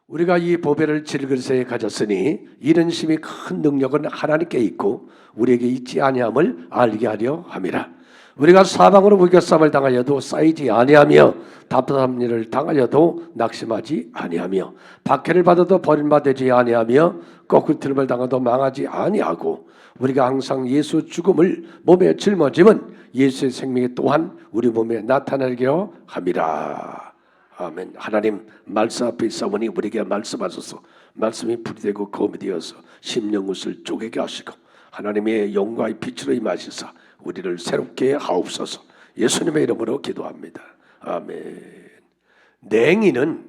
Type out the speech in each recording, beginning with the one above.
우리가 이 보배를 질그릇에 가졌으니 이런 심히 큰 능력은 하나님께 있고 우리에게 있지 아니함을 알게 하려 함이라. 우리가 사방으로 무겨쌈을 당하여도 쌓이지 아니하며 답답한 일을 당하여도 낙심하지 아니하며 박해를 받아도 버림받지 아니하며 거꾸로 틀림을 당하도 망하지 아니하고 우리가 항상 예수 죽음을 몸에 짊어짐은 예수의 생명이 또한 우리 몸에 나타나려 함이라. 아멘. 하나님 말씀 앞에 있사오니 우리에게 말씀하소서. 말씀이 불이 되고 검이 되어서 심령옷을 쪼개게 하시고 하나님의 영광의 빛으로 임하시사 우리를 새롭게 하옵소서. 예수님의 이름으로 기도합니다. 아멘. 냉이는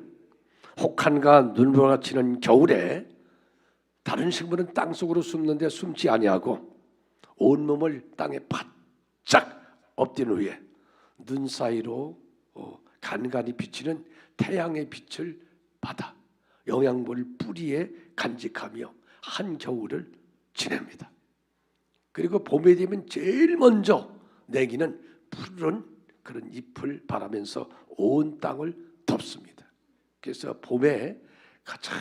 혹한과 눈보라가 치는 겨울에 다른 식물은 땅속으로 숨는데 숨지 아니하고 온몸을 땅에 바짝 엎드린 후에 눈 사이로 간간히 비치는 태양의 빛을 받아 영양분을 뿌리에 간직하며 한겨울을 지냅니다. 그리고 봄이 되면 제일 먼저 냉이는 푸른 그런 잎을 바라면서 온 땅을 덮습니다. 그래서 봄에 가장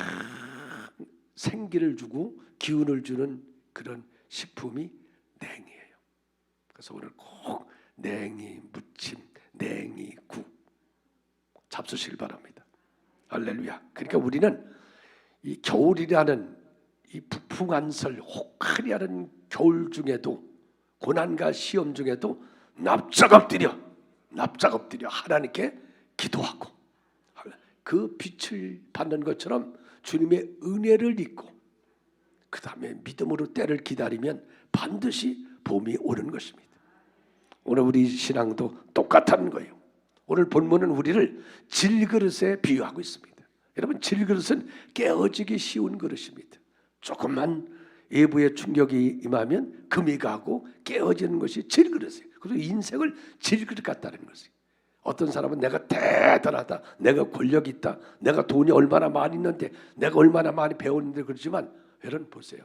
생기를 주고 기운을 주는 그런 식품이 냉이에요. 그래서 오늘 꼭 냉이 무침, 냉이 국 잡수시길 바랍니다. 할렐루야. 그러니까 우리는 이 겨울이라는 이 북풍한설 혹한이라는 겨울 중에도 고난과 시험 중에도 납작 엎드려 하나님께 기도하고 그 빛을 받는 것처럼 주님의 은혜를 잊고 그 다음에 믿음으로 때를 기다리면 반드시 봄이 오는 것입니다. 오늘 우리 신앙도 똑같은 거예요. 오늘 본문은 우리를 질그릇에 비유하고 있습니다. 여러분, 질그릇은 깨어지기 쉬운 그릇입니다. 조금만 외부의 충격이 임하면 금이 가고 깨어지는 것이 질그릇이에요. 그래서 인생을 질그릇 같다는 것이에요. 어떤 사람은 내가 대단하다, 내가 권력이 있다, 내가 돈이 얼마나 많이 있는데, 내가 얼마나 많이 배웠는데 그러지만 여러분 보세요.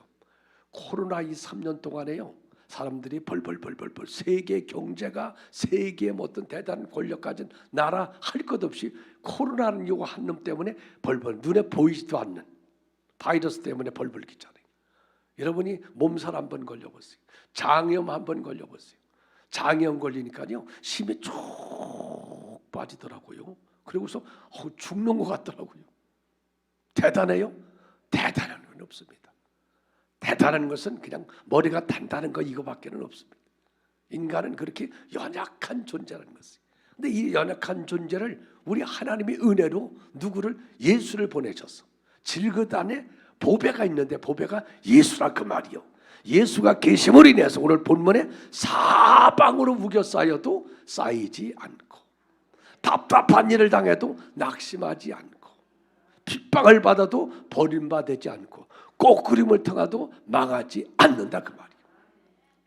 코로나 이 3년 동안에요. 사람들이 벌벌벌벌 세계 경제가 세계의 어떤 대단한 권력 가진 나라 할 것 없이 코로나는 요거 한 놈 때문에 벌벌 눈에 보이지도 않는 바이러스 때문에 벌벌 기잖아요. 여러분이 몸살 한번 걸려보세요. 장염 한번 걸려보세요. 장염 걸리니까요 심이 쭉 빠지더라고요. 그리고서 죽는 것 같더라고요. 대단해요? 대단한 건 없습니다. 대단한 것은 그냥 머리가 단단한 거 이거밖에는 없습니다. 인간은 그렇게 연약한 존재라는 것이에요. 근데 이 연약한 존재를 우리 하나님의 은혜로 누구를 예수를 보내셔서 질그릇 안에 보배가 있는데 보배가 예수라 그 말이요. 예수가 계심으로 인해서 오늘 본문에 사방으로 우겨 쌓여도 쌓이지 않고 답답한 일을 당해도 낙심하지 않고 핍박을 받아도 버림받지 않고 꼬꾸림을 당하도 망하지 않는다 그 말이에요.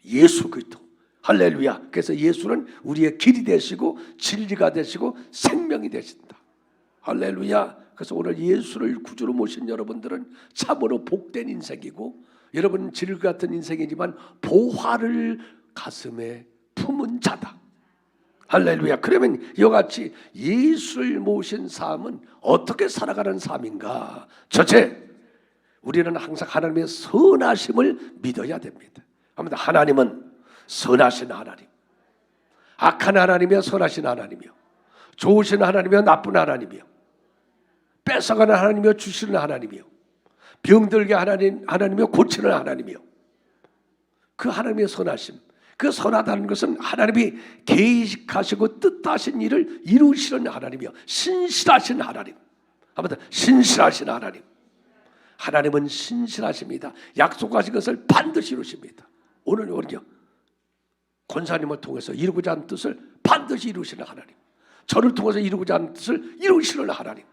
예수 그리스도 할렐루야. 그래서 예수는 우리의 길이 되시고 진리가 되시고 생명이 되신다. 할렐루야. 그래서 오늘 예수를 구주로 모신 여러분들은 참으로 복된 인생이고 여러분은 질그 같은 인생이지만 보화를 가슴에 품은 자다. 할렐루야. 그러면 이와 같이 예수를 모신 삶은 어떻게 살아가는 삶인가? 첫째, 우리는 항상 하나님의 선하심을 믿어야 됩니다. 아무튼 하나님은 선하신 하나님, 악한 하나님이여 선하신 하나님이요, 좋으신 하나님이여 나쁜 하나님이요, 뺏어가는 하나님이여 주시는 하나님이요, 병들게 하나님이여 고치는 하나님이요. 그 하나님의 선하심, 그 선하다는 것은 하나님이 계획하시고 뜻하신 일을 이루시는 하나님이요, 신실하신 하나님. 아무튼 신실하신 하나님. 하나님은 신실하십니다. 약속하신 것을 반드시 이루십니다. 오늘 우리요 권사님을 통해서 이루고자 하는 뜻을 반드시 이루시는 하나님, 저를 통해서 이루고자 하는 뜻을 이루시는 하나님.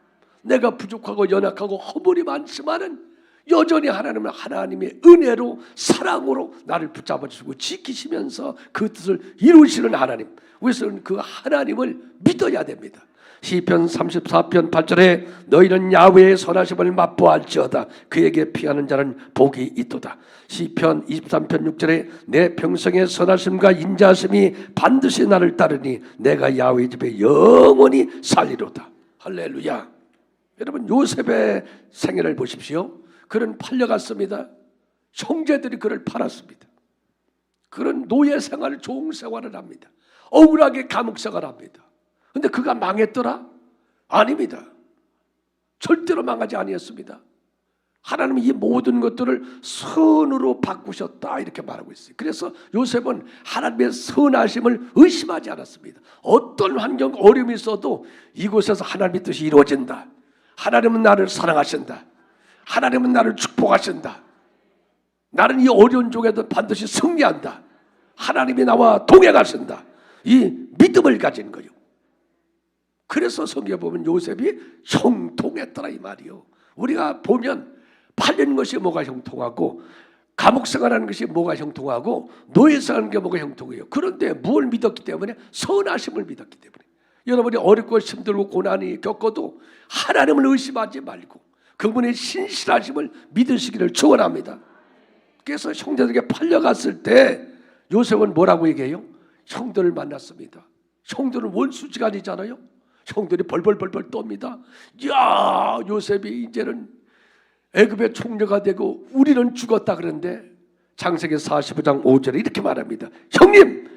내가 부족하고 연약하고 허물이 많지만은 여전히 하나님은 하나님의 은혜로 사랑으로 나를 붙잡아주시고 지키시면서 그 뜻을 이루시는 하나님. 우리는 그 하나님을 믿어야 됩니다. 시편 34편 8절에 너희는 야훼의 선하심을 맛보았지어다 그에게 피하는 자는 복이 있도다. 시편 23편 6절에 내 평생의 선하심과 인자하심이 반드시 나를 따르니 내가 야훼의 집에 영원히 살리로다. 할렐루야. 여러분 요셉의 생애를 보십시오. 그는 팔려갔습니다. 형제들이 그를 팔았습니다. 그런 노예 생활을, 종 생활을 합니다. 억울하게 감옥 생활을 합니다. 그런데 그가 망했더라? 아닙니다. 절대로 망하지 아니었습니다. 하나님은 이 모든 것들을 선으로 바꾸셨다 이렇게 말하고 있어요. 그래서 요셉은 하나님의 선하심을 의심하지 않았습니다. 어떤 환경, 어려움이 있어도 이곳에서 하나님의 뜻이 이루어진다. 하나님은 나를 사랑하신다. 하나님은 나를 축복하신다. 나는 이 어려운 쪽에도 반드시 승리한다. 하나님이 나와 동행하신다. 이 믿음을 가진 거예요. 그래서 성경에 보면 요셉이 형통했더라 이 말이요. 우리가 보면 팔린 것이 뭐가 형통하고, 감옥 생활하는 것이 뭐가 형통하고, 노예 생활하는 게 뭐가 형통해요. 그런데 무엇을 믿었기 때문에? 선하심을 믿었기 때문에. 여러분이 어렵고 힘들고 고난이 겪어도 하나님을 의심하지 말고 그분의 신실하심을 믿으시기를 축원합니다. 그래서 형제들에게 팔려갔을 때 요셉은 뭐라고 얘기해요? 형들을 만났습니다. 형들은 원수지간이잖아요. 형들이 벌벌벌벌 떱니다. 야, 요셉이 이제는 애굽의 총리가 되고 우리는 죽었다. 그런데 창세기 45장 5절에 이렇게 말합니다.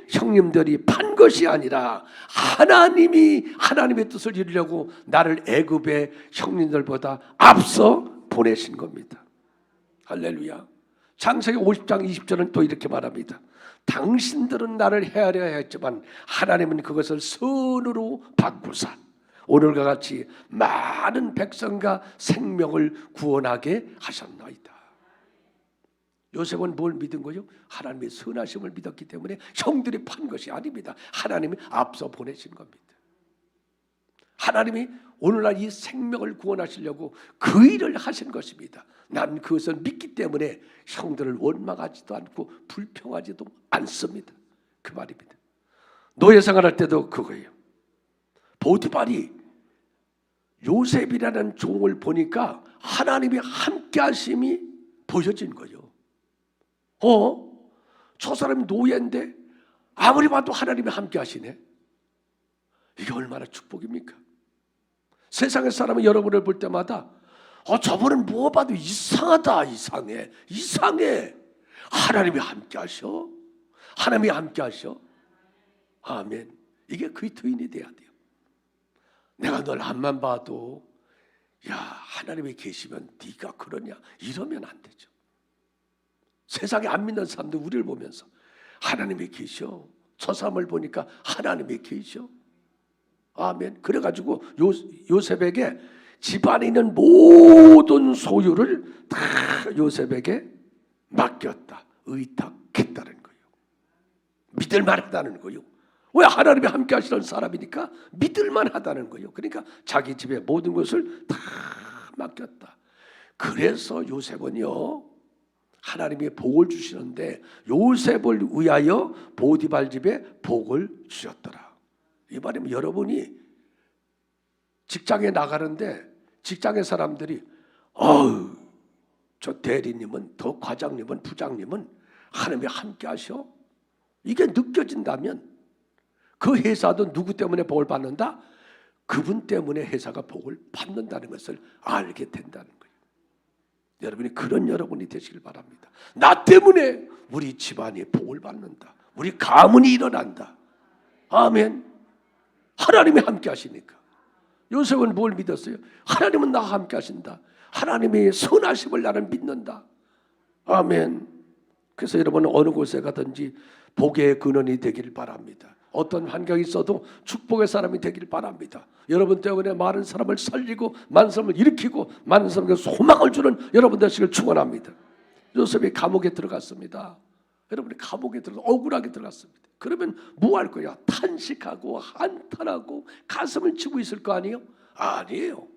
형님들이 판 것이 아니라 하나님의 뜻을 이루려고 나를 애굽의 형님들보다 앞서 보내신 겁니다. 할렐루야. 창세기 50장 20절은 또 이렇게 말합니다. 당신들은 나를 헤아려 했지만 하나님은 그것을 선으로 바꾸사 오늘과 같이 많은 백성과 생명을 구원하게 하셨나이다. 요셉은 뭘 믿은 거죠? 하나님의 선하심을 믿었기 때문에 형들이 판 것이 아닙니다. 하나님이 앞서 보내신 겁니다. 하나님이 오늘날 이 생명을 구원하시려고 그 일을 하신 것입니다. 난 그것을 믿기 때문에 형들을 원망하지도 않고 불평하지도 않습니다. 그 말입니다. 노예 생활할 때도 그거예요. 보디발이 요셉이라는 종을 보니까 하나님의 함께 하심이 보여진 거예요. 저 사람이 노예인데 아무리 봐도 하나님이 함께 하시네. 이게 얼마나 축복입니까? 세상의 사람은 여러분을 볼 때마다 저분은 뭐 봐도 이상하다. 이상해. 하나님이 함께 하셔. 하나님이 함께 하셔. 아멘. 이게 그리스도인이 돼야 돼요. 내가 널 앞만 봐도 야, 하나님이 계시면 네가 그러냐 이러면 안 되죠. 세상에 안 믿는 사람들 우리를 보면서 하나님이 계셔. 저 사람을 보니까 하나님이 계셔. 아멘. 그래가지고 요셉에게 집안에 있는 모든 소유를 다 요셉에게 맡겼다. 의탁했다는 거예요. 믿을만하다는 거예요. 왜? 하나님이 함께 하시는 사람이니까 믿을만하다는 거예요. 그러니까 자기 집에 모든 것을 다 맡겼다. 그래서 요셉은요, 하나님이 복을 주시는데 요셉을 위하여 보디발 집에 복을 주셨더라. 이 말이면 여러분이 직장에 나가는데 직장의 사람들이 저 대리님은, 더 과장님은, 부장님은 하나님이 함께 하셔. 이게 느껴진다면 그 회사도 누구 때문에 복을 받는다? 그분 때문에 회사가 복을 받는다는 것을 알게 된다는 거예요. 여러분이 그런 여러분이 되시길 바랍니다. 나 때문에 우리 집안이 복을 받는다. 우리 가문이 일어난다. 아멘. 하나님이 함께 하시니까. 요셉은 뭘 믿었어요? 하나님은 나와 함께 하신다. 하나님의 선하심을 나는 믿는다. 아멘. 그래서 여러분은 어느 곳에 가든지 복의 근원이 되길 바랍니다. 어떤 환경이 있어도 축복의 사람이 되길 바랍니다. 여러분 때문에 많은 사람을 살리고 많은 사람을 일으키고 많은 사람에게 소망을 주는 여러분 되시길 축원합니다. 요셉이 감옥에 들어갔습니다. 여러분이 감옥에 들어서 억울하게 들어갔습니다. 그러면 뭐 할 거야? 탄식하고 한탄하고 가슴을 치고 있을 거 아니에요? 아니에요.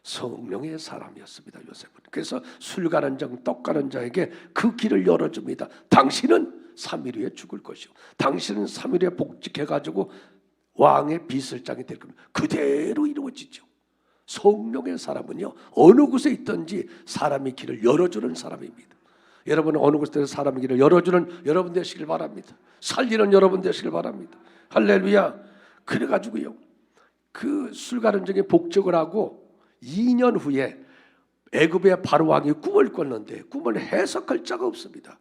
성령의 사람이었습니다. 요셉은. 그래서 술 가는 자, 떡 가는 자에게 그 길을 열어줍니다. 당신은 3일 후에 죽을 것이요, 당신은 3일 후에 복직해가지고 왕의 비서장이 될 겁니다. 그대로 이루어지죠. 성령의 사람은요, 어느 곳에 있든지 사람의 길을 열어주는 사람입니다. 여러분은 어느 곳에 사람의 길을 열어주는 여러분 되시길 바랍니다. 살리는 여러분 되시길 바랍니다. 할렐루야. 그래가지고요, 그 술가는 중에 복직을 하고 2년 후에 애굽의 바로 왕이 꿈을 꿨는데 꿈을 해석할 자가 없습니다.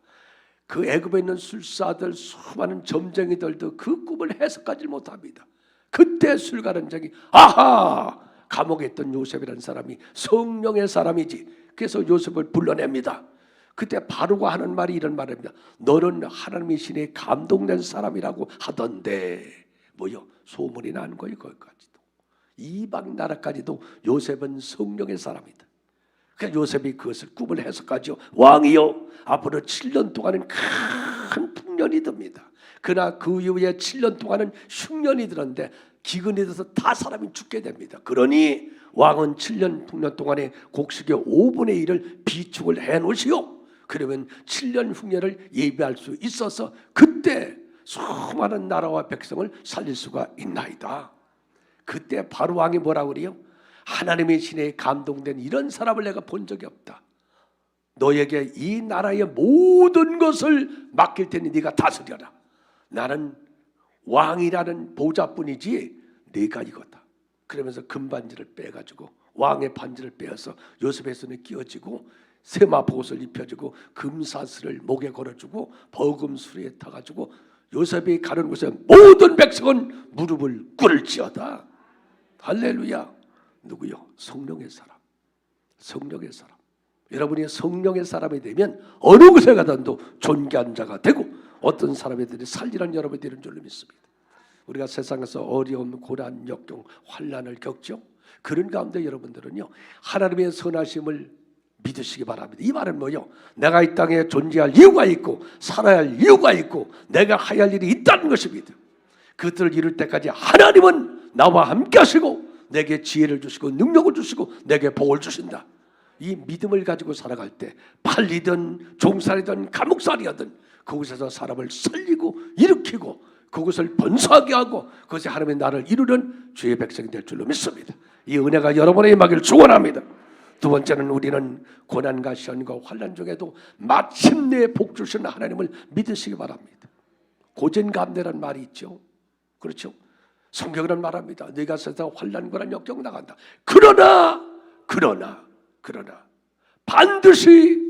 그 애굽에 있는 술사들, 수많은 점쟁이들도 그 꿈을 해석하지 못합니다. 그때 술가른장이 아하! 감옥에 있던 요셉이라는 사람이 성령의 사람이지. 그래서 요셉을 불러냅니다. 그때 바로가 하는 말이 이런 말입니다. 너는 하나님의 신에 감동된 사람이라고 하던데 뭐요? 소문이 난 거예요. 거기까지도. 이방 나라까지도 요셉은 성령의 사람이다. 그러니까 요셉이 그것을 꿈을 해석하죠. 왕이요, 앞으로 7년 동안은 큰 풍년이 듭니다. 그러나 그 이후에 7년 동안은 흉년이 들었는데 기근이 들어서 다 사람이 죽게 됩니다. 그러니 왕은 7년 풍년 동안에 곡식의 5분의 1을 비축을 해놓으시오. 그러면 7년 흉년을 예비할 수 있어서 그때 수많은 나라와 백성을 살릴 수가 있나이다. 그때 바로 왕이 뭐라고 그래요? 하나님의 신에 감동된 이런 사람을 내가 본 적이 없다. 너에게 이 나라의 모든 것을 맡길 테니 네가 다스려라. 나는 왕이라는 보좌뿐이지 네가 이거다. 그러면서 금반지를 빼가지고 왕의 반지를 빼어서 요셉의 손에 끼워지고 세마포옷을 입혀주고 금사슬을 목에 걸어주고 버금수리에 타가지고 요셉이 가는 곳에 모든 백성은 무릎을 꿇을지어다. 할렐루야. 누구요? 성령의 사람. 성령의 사람. 여러분이 성령의 사람이 되면 어느 곳에 가든도 존귀한 자가 되고 어떤 사람이든지 살리는 여러분이 되는 줄로 믿습니다. 우리가 세상에서 어려움, 고난, 역경, 환난을 겪죠. 그런 가운데 여러분들은요 하나님의 선하심을 믿으시기 바랍니다. 이 말은 뭐요? 내가 이 땅에 존재할 이유가 있고 살아야 할 이유가 있고 내가 해야 할 일이 있다는 것입니다. 그것들을 이룰 때까지 하나님은 나와 함께 하시고 내게 지혜를 주시고 능력을 주시고 내게 복을 주신다. 이 믿음을 가지고 살아갈 때 팔리든 종살이든 감옥살이든 그곳에서 사람을 살리고 일으키고 그것을 번성하게 하고 그것이 하나님의 나라를 이루는 주의 백성이 될 줄로 믿습니다. 이 은혜가 여러분의 임하기를 축원합니다. 두 번째는 우리는 고난과 시련과 환난 중에도 마침내 복 주시는 하나님을 믿으시기 바랍니다. 고전감대란 말이 있죠. 그렇죠? 성경은 말합니다. 네가 세상 환난 고난 역경 나간다. 그러나 반드시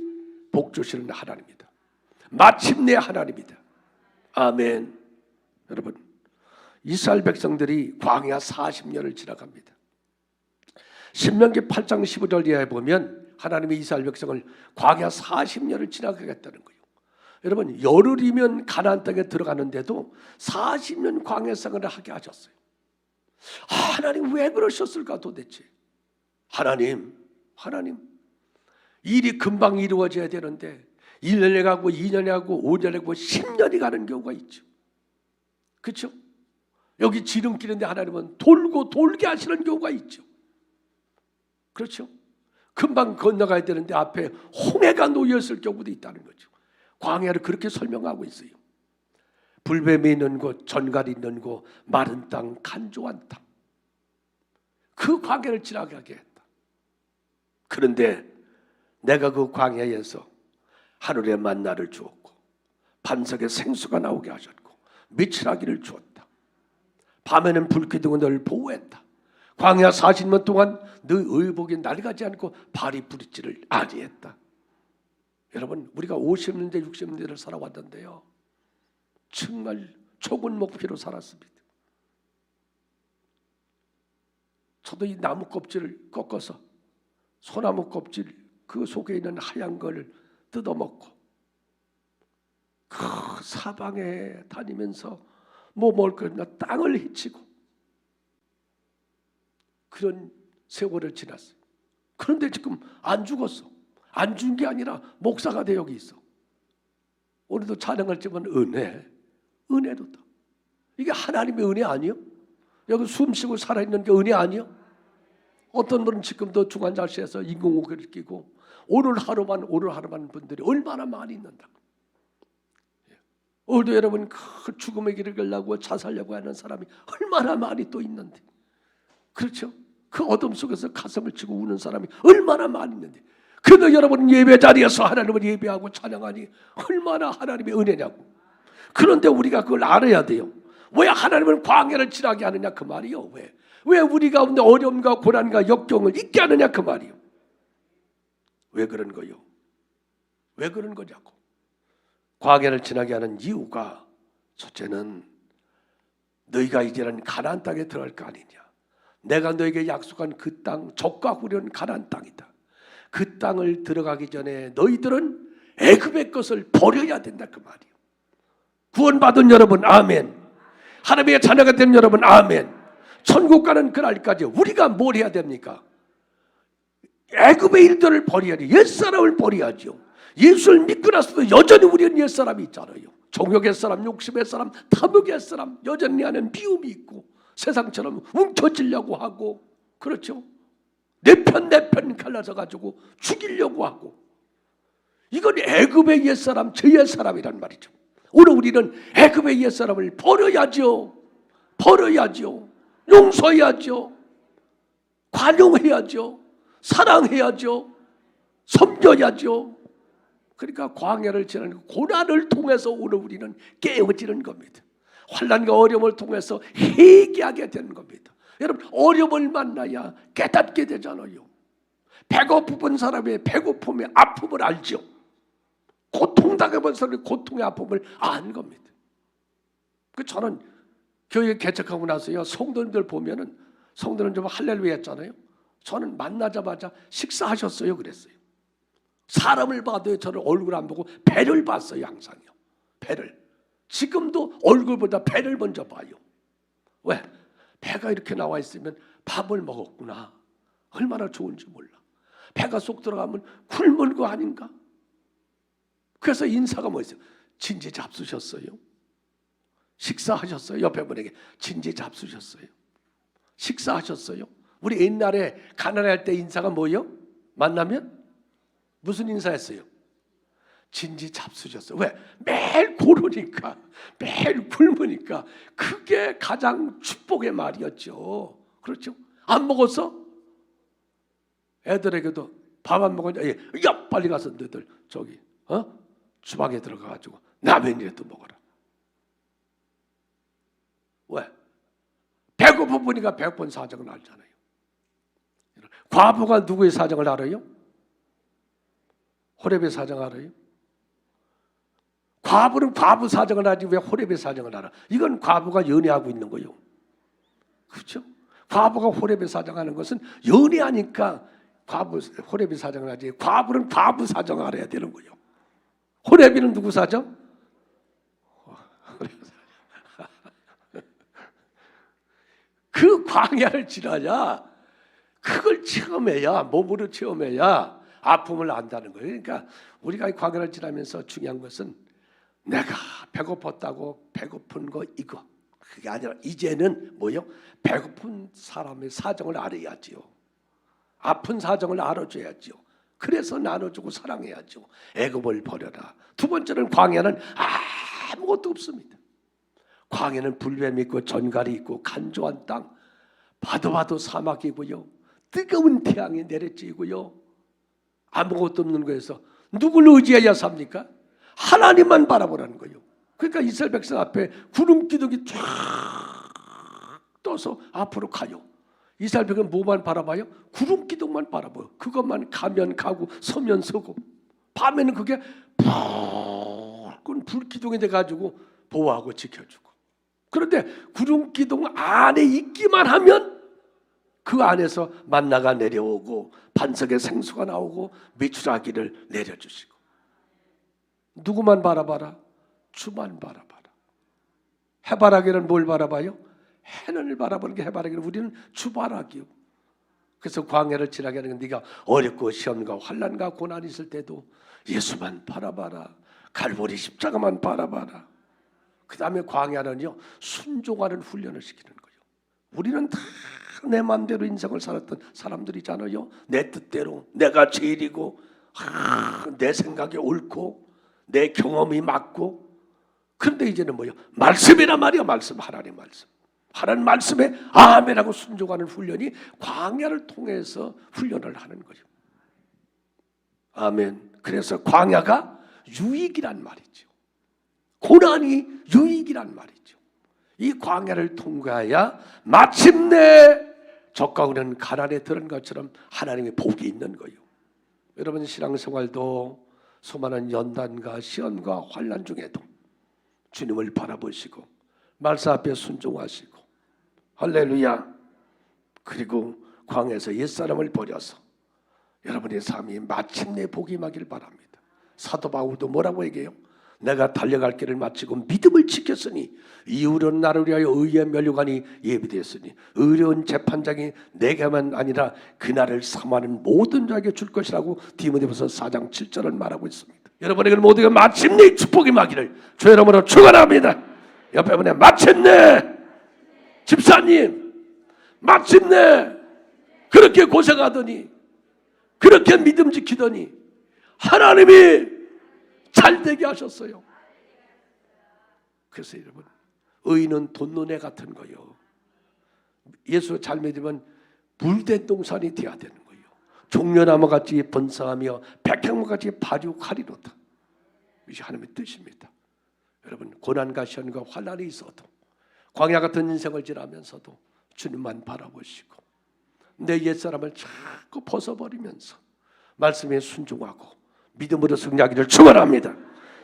복 주시는 하나님이다. 마침내 하나님이다. 아멘. 여러분, 이스라엘 백성들이 광야 40년을 지나갑니다. 신명기 8장 15절 이하에 보면 하나님의 이스라엘 백성을 광야 40년을 지나가겠다는 거예요. 여러분, 열흘이면 가나안 땅에 들어가는데도 40년 광야 생활을 하게 하셨어요. 하나님 왜 그러셨을까 도대체? 하나님 일이 금방 이루어져야 되는데 1년에 가고 2년에 가고 5년에 가고 10년이 가는 경우가 있죠. 그렇죠? 여기 지름길인데 하나님은 돌고 돌게 하시는 경우가 있죠. 그렇죠? 금방 건너가야 되는데 앞에 홍해가 놓여있을 경우도 있다는 거죠. 광야를 그렇게 설명하고 있어요. 불뱀이 있는 곳, 전갈이 있는 곳, 마른 땅, 간조한 땅. 그 광야를 지나가게 했다. 그런데 내가 그 광야에서 하늘에 만나를 주었고 반석에 생수가 나오게 하셨고 미치라기를 주었다. 밤에는 불기둥은 너를 보호했다. 광야 40년 동안 너 의복이 낡아지 않고 발이 부딪지를 아니했다. 여러분, 우리가 50년대 60년대를 살아왔는데요 정말 좁은 목표로 살았습니다. 저도 이 나무 껍질을 꺾어서 소나무 껍질 그 속에 있는 하얀 걸 뜯어먹고 그 사방에 다니면서 뭐 먹을 거 없나 땅을 헤치고 그런 세월을 지났어요. 그런데 지금 안 죽었어. 안 죽은 게 아니라 목사가 돼 여기 있어. 오늘도 찬양할 때면 은혜로다. 이게 하나님의 은혜 아니요? 여기 숨쉬고 살아있는 게 은혜 아니요? 어떤 분은 지금도 중환자실에서 인공호흡기를 끼고 오늘 하루만 분들이 얼마나 많이 있는다. 오늘도 여러분 그 죽음의 길을 가려고 자살하려고 하는 사람이 얼마나 많이 또 있는데, 그렇죠? 그 어둠 속에서 가슴을 치고 우는 사람이 얼마나 많이 있는데, 그래도 여러분 예배 자리에서 하나님을 예배하고 찬양하니 얼마나 하나님의 은혜냐고. 그런데 우리가 그걸 알아야 돼요. 왜 하나님은 광야를 지나게 하느냐 그 말이요. 왜? 왜 우리 가운데 어려움과 고난과 역경을 있게 하느냐 그 말이요. 왜 그런 거요? 왜 그런 거냐고. 광야를 지나게 하는 이유가 첫째는 너희가 이제는 가나안 땅에 들어갈 거 아니냐. 내가 너에게 약속한 그 땅, 적과 후련 가나안 땅이다. 그 땅을 들어가기 전에 너희들은 애굽의 것을 버려야 된다 그 말이에요. 구원받은 여러분 아멘. 하나님의 자녀가 된 여러분 아멘. 천국 가는 그날까지 우리가 뭘 해야 됩니까? 애굽의 일들을 버려야지. 옛사람을 버려야죠. 예수를 믿고 나서도 여전히 우리는 옛사람이 있잖아요. 정욕의 사람, 욕심의 사람, 탐욕의 사람, 여전히 하는 미움이 있고 세상처럼 웅켜지려고 하고, 그렇죠? 내 편 갈라서 가지고 죽이려고 하고, 이건 애굽의 옛사람, 저 옛사람이란 말이죠. 오늘 우리는 애굽의 옛사람을 버려야죠. 버려야죠. 용서해야죠. 관용해야죠. 사랑해야죠. 섬겨야죠. 그러니까 광야를 지나는 고난을 통해서 오늘 우리는 깨어지는 겁니다. 환난과 어려움을 통해서 회개하게 되는 겁니다. 여러분, 어려움을 만나야 깨닫게 되잖아요. 배고픈 사람의 배고픔의 아픔을 알죠. 고통당해본 사람의 고통의 아픔을 아는 겁니다. 저는 교회 개척하고 나서요, 성도님들 보면은, 성도는 좀 할렐루야 했잖아요. 저는 만나자마자 식사하셨어요 그랬어요. 사람을 봐도요, 저는 얼굴 안 보고 배를 봤어요. 항상요, 배를. 지금도 얼굴보다 배를 먼저 봐요. 왜? 배가 이렇게 나와 있으면 밥을 먹었구나, 얼마나 좋은지 몰라. 배가 쏙 들어가면 굶은 거 아닌가. 그래서 인사가 뭐였어요? 진지 잡수셨어요? 식사하셨어요? 옆에 분에게 진지 잡수셨어요? 식사하셨어요? 우리 옛날에 가난할 때 인사가 뭐예요? 만나면 무슨 인사했어요? 진지 잡수셨어요. 왜? 매일 고르니까, 매일 굶으니까. 그게 가장 축복의 말이었죠. 그렇죠? 안 먹었어? 애들에게도 밥 안 먹었냐? 야, 빨리 가서 너희들 저기 주방에 들어가가지고 라면이라도 먹어라. 왜? 배고프니까 배고픈 사정을 알잖아요. 과부가 누구의 사정을 알아요? 호렙의 사정 알아요? 과부는 과부 사정을 알지 왜 호렙의 사정을 알아? 이건 과부가 연애하고 있는 거예요. 그렇죠? 과부가 호렙의 사정하는 것은 연애하니까 과부 호렙의 사정을 하지. 과부는 과부 사정을 알아야 되는 거예요. 호렙이는 누구 사정? 그 광야를 지나야, 그걸 체험해야, 몸으로 체험해야 아픔을 안다는 거예요. 그러니까 우리가 이 광야를 지나면서 중요한 것은 내가 배고팠다고 배고픈 거 이거, 그게 아니라 이제는 뭐요? 배고픈 사람의 사정을 알아야지요. 아픈 사정을 알아줘야지요. 그래서 나눠주고 사랑해야죠. 애굽을 버려라. 두 번째는 광야는 아무것도 없습니다. 광야는 불뱀이 있고 전갈이 있고 간조한 땅, 봐도 사막이고요, 뜨거운 태양이 내려지고요, 아무것도 없는 거에서 누굴 의지해야 삽니까? 하나님만 바라보라는 거예요. 그러니까 이스라엘 백성 앞에 구름 기둥이 쫙 떠서 앞으로 가요. 이스라엘 백성은 뭐만 바라봐요? 구름 기둥만 바라봐요. 그것만 가면 가고 서면 서고, 밤에는 그게 붉은 불 기둥이 돼가지고 보호하고 지켜주고. 그런데 구름 기둥 안에 있기만 하면 그 안에서 만나가 내려오고 반석에 생수가 나오고 메추라기를 내려주시고. 누구만 바라봐라? 주만 바라봐라. 해바라기는 뭘 바라봐요? 해를 바라보는 게 해바라기는, 우리는 주바라기요. 그래서 광야를 지나게 하는 건 네가 어렵고 시험과 환난과 고난이 있을 때도 예수만 바라봐라. 갈보리 십자가만 바라봐라. 그 다음에 광야는요, 순종하는 훈련을 시키는 거예요. 우리는 다 내 마음대로 인생을 살았던 사람들이잖아요. 내 뜻대로, 내가 제일이고, 내 생각이 옳고, 내 경험이 맞고. 그런데 이제는 뭐예요? 말씀이란 말이야. 말씀, 하나님 말씀. 하나님 말씀에 아멘하고 순종하는 훈련이 광야를 통해서 훈련을 하는 거예요. 아멘. 그래서 광야가 유익이란 말이죠. 고난이 유익이란 말이죠. 이 광야를 통과해야 마침내 적과 그는 가난에 들은 것처럼 하나님의 복이 있는 거예요. 여러분 신앙생활도 수많은 연단과 시험과 환난 중에도 주님을 바라보시고 말씀 앞에 순종하시고 할렐루야. 그리고 광야에서 옛사람을 버려서 여러분의 삶이 마침내 복이 임하길 바랍니다. 사도 바울도 뭐라고 얘기해요? 내가 달려갈 길을 마치고 믿음을 지켰으니 이후로는 나를 위하여 의의 면류관이 예비되었으니 의로운 재판장이 내게만 아니라 그날을 사모하는 모든 자에게 줄 것이라고 디모데후서 4장 7절을 말하고 있습니다. 여러분에게 모두가 마침내 축복이 임하기를 주의 이름으로 축원합니다. 옆에 분에 마침내 집사님 마침내 그렇게 고생하더니 그렇게 믿음 지키더니 하나님이 잘되게 하셨어요. 그래서 여러분 의인은 돈눈에 같은 거요. 예수 잘 믿으면 물된 동산이 되어야 되는 거예요. 종려나무같이 번성하며 백향목같이 발육하리로다. 이게 하나님의 뜻입니다. 여러분 고난과 시험과 환난이 있어도 광야 같은 인생을 지나면서도 주님만 바라보시고 내 옛사람을 자꾸 벗어버리면서 말씀에 순종하고 믿음으로 승리하기를 축원합니다.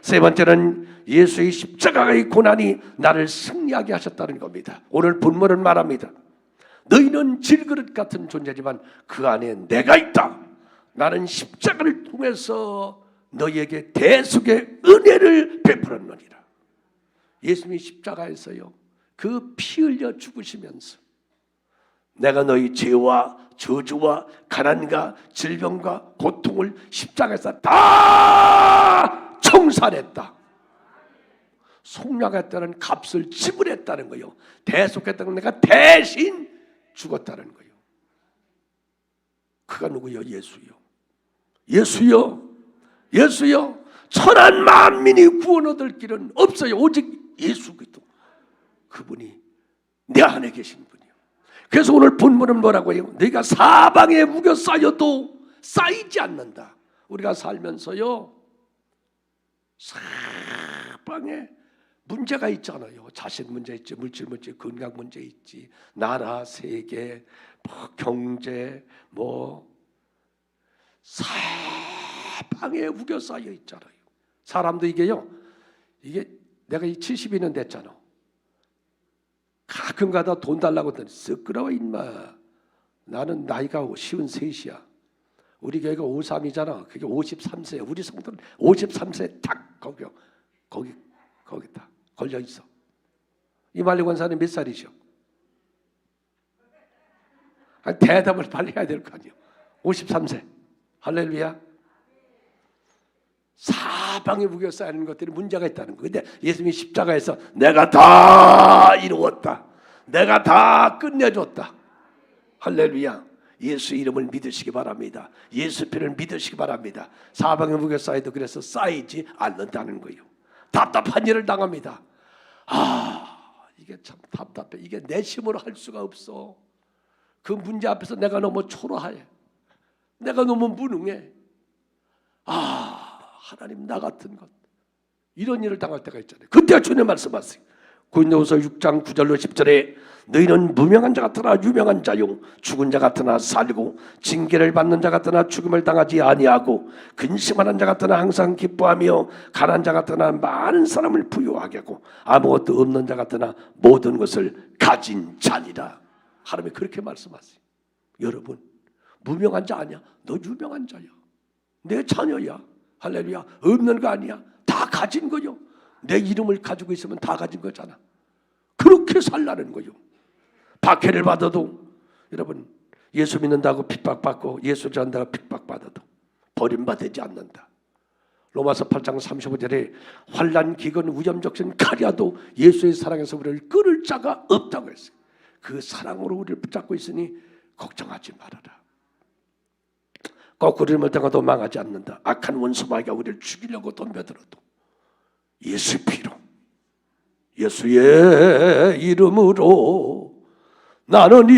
세 번째는 예수의 십자가의 고난이 나를 승리하게 하셨다는 겁니다. 오늘 본문은 말합니다. 너희는 질그릇 같은 존재지만 그 안에 내가 있다. 나는 십자가를 통해서 너희에게 대속의 은혜를 베풀었느니라. 예수님이 십자가에서요 그 피 흘려 죽으시면서 내가 너희 죄와 저주와 가난과 질병과 고통을 십자가에서 다 청산했다. 속량했다는 값을 지불했다는 거예요. 대속했다는 내가 대신 죽었다는 거예요. 그가 누구요? 예수요. 예수요. 예수요. 천한 만민이 구원 얻을 길은 없어요. 오직 예수 그리스도. 그분이 내 안에 계신 분이요. 그래서 오늘 본문은 뭐라고 해요? 너희가 사방에 우겨 쌓여도 쌓이지 않는다. 우리가 살면서요 사방에 문제가 있잖아요. 자식 문제 있지, 물질 문제, 건강 문제 있지, 나라, 세계, 경제, 사방에 우겨 쌓여 있잖아요. 사람도 이게 내가 70이는 됐잖아. 가끔가다 돈 달라고 하더니 쑥끄러워 임마. 나는 나이가 53이야. 우리 교회가 53이잖아. 그게 53세야. 우리 성도는 53세에 딱 거기 딱 걸려 있어. 이말리 권사님 몇 살이죠? 대답을 빨리 해야 될 거 아니에요. 53세. 할렐루야. 사방에 우겨 쌓이는 것들이 문제가 있다는 거예요. 근데 예수님이 십자가에서 내가 다 이루었다. 내가 다 끝내줬다. 할렐루야. 예수 이름을 믿으시기 바랍니다. 예수 피를 믿으시기 바랍니다. 사방에 무게 쌓여도 그래서 쌓이지 않는다는 거예요. 답답한 일을 당합니다. 이게 참 답답해. 이게 내 힘으로 할 수가 없어. 그 문제 앞에서 내가 너무 초라해. 내가 너무 무능해. 하나님 나 같은 것. 이런 일을 당할 때가 있잖아요. 그때 주님 말씀하세요. 고린도후서 6장 9절로 10절에 너희는 무명한 자 같으나 유명한 자요 죽은 자 같으나 살고 징계를 받는 자 같으나 죽음을 당하지 아니하고 근심하는 자 같으나 항상 기뻐하며 가난한 자 같으나 많은 사람을 부유하게 하고 아무것도 없는 자 같으나 모든 것을 가진 자니라. 하나님이 그렇게 말씀하세요. 여러분 무명한 자 아니야. 너 유명한 자야. 내 자녀야. 할렐루야. 없는 거 아니야. 다 가진 거요. 내 이름을 가지고 있으면 다 가진 거잖아. 그렇게 살라는 거요. 박해를 받아도 여러분 예수 믿는다고 핍박받고 예수 전한다고 핍박받아도 버림받지 않는다. 로마서 8장 35절에 환난 기근 위험적신 칼이라도 예수의 사랑에서 우리를 끊을 자가 없다고 했어요. 그 사랑으로 우리를 붙잡고 있으니 걱정하지 말아라. 거꾸로 멀쩡하도 망하지 않는다. 악한 원수마귀가 우리를 죽이려고 덤벼들어도 예수 피로 예수의 이름으로 나는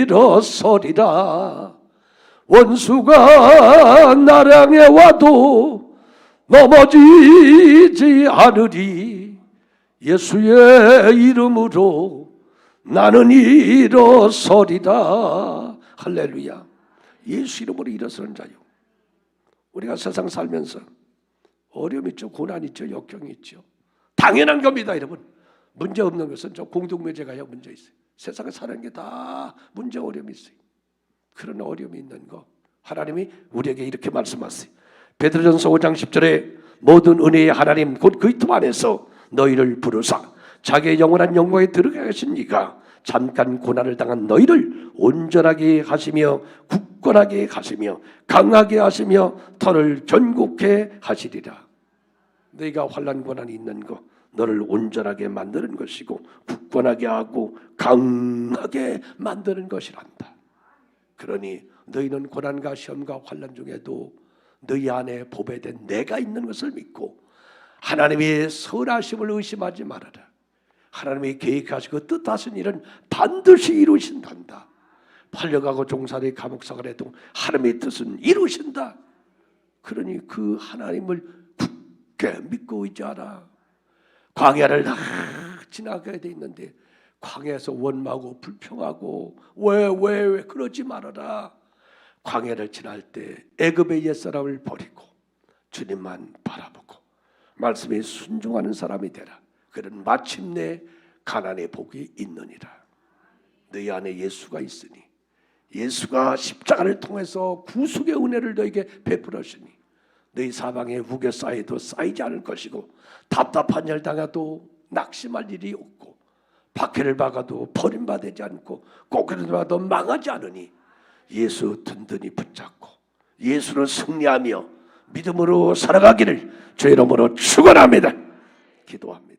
일어서리라. 원수가 나를 향해 와도 넘어지지 않으리. 예수의 이름으로 나는 일어서리다. 할렐루야. 예수 이름으로 일어서는 자요. 우리가 세상 살면서 어려움 있죠, 고난 있죠, 역경이 있죠. 당연한 겁니다, 여러분. 문제 없는 것은 저 공동묘제가요 문제 있어요. 세상에 사는 게 다 문제 어려움이 있어요. 그런 어려움이 있는 거 하나님이 우리에게 이렇게 말씀하세요. 베드로전서 5장 10절에 모든 은혜의 하나님 곧 그리스도 안에서 너희를 부르사 자기의 영원한 영광에 들어가게 하신 이가 잠깐 고난을 당한 너희를 온전하게 하시며 굳건하게 하시며 강하게 하시며 터를 견고케 하시리라. 너희가 환난 고난이 있는 거 너를 온전하게 만드는 것이고 굳건하게 하고 강하게 만드는 것이란다. 그러니 너희는 고난과 시험과 환난 중에도 너희 안에 보배된 내가 있는 것을 믿고 하나님의 선하심을 의심하지 말아라. 하나님이 계획하시고 뜻하신 일은 반드시 이루신단다. 팔려가고 종살이 감옥 생활에도 하나님의 뜻은 이루신다. 그러니 그 하나님을 굳게 믿고 의지하라. 광야를 다 지나가야 돼 있는데 광야에서 원망하고 불평하고 왜 그러지 말아라. 광야를 지날 때 애굽의 옛사람을 버리고 주님만 바라보고 말씀에 순종하는 사람이 되라. 그는 마침내 가난의 복이 있느니라. 너희 안에 예수가 있으니 예수가 십자가를 통해서 구속의 은혜를 너에게 베풀었으니 너희 사방에 우겨 쌓여도 쌓이지 않을 것이고 답답한 일 당해도 낙심할 일이 없고 박해를 받아도 버림받지 않고 꼬꾸를 받아도 망하지 않으니 예수 든든히 붙잡고 예수를 승리하며 믿음으로 살아가기를 주의 이름으로 축원합니다. 기도합니다.